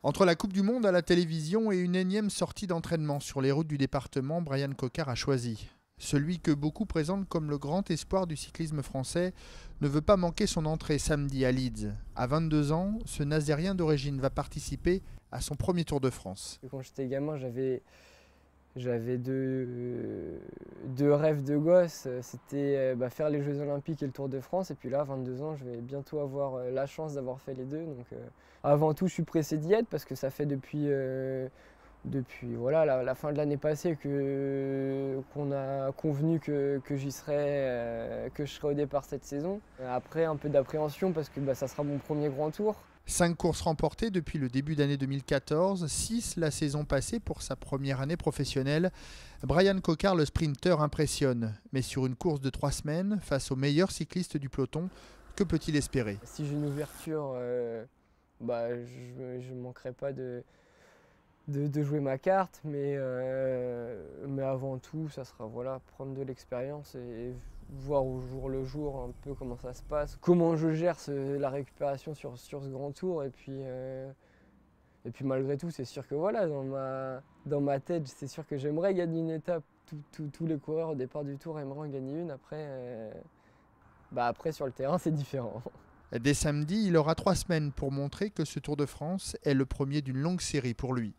Entre la Coupe du Monde à la télévision et une énième sortie d'entraînement sur les routes du département, Brian Coquard a choisi. Celui que beaucoup présentent comme le grand espoir du cyclisme français ne veut pas manquer son entrée samedi à Leeds. À 22 ans, ce Nazérien d'origine va participer à son premier Tour de France. Quand j'étais gamin, j'avais deux rêves de gosse. C'était faire les Jeux Olympiques et le Tour de France. Et puis là, à 22 ans, je vais bientôt avoir la chance d'avoir fait les deux. Donc, avant tout, je suis pressé d'y être parce que ça fait depuis voilà, la fin de l'année passée qu'on a convenu que j'y serais, que je serais au départ cette saison. Après, un peu d'appréhension parce que ça sera mon premier grand tour. 5 courses remportées depuis le début d'année 2014, 6 la saison passée pour sa première année professionnelle. Brian Coquard, le sprinter, impressionne. Mais sur une course de 3 semaines, face aux meilleurs cyclistes du peloton, que peut-il espérer? Si j'ai une ouverture, je ne manquerai pas de jouer ma carte, mais avant tout, ça sera prendre de l'expérience et voir au jour le jour un peu comment ça se passe, comment je gère la récupération sur ce grand tour. Et puis malgré tout, c'est sûr que dans ma tête, c'est sûr que j'aimerais gagner une étape. Tous les coureurs au départ du tour aimeraient en gagner une. Après sur le terrain, c'est différent. Dès samedi, il aura 3 semaines pour montrer que ce Tour de France est le premier d'une longue série pour lui.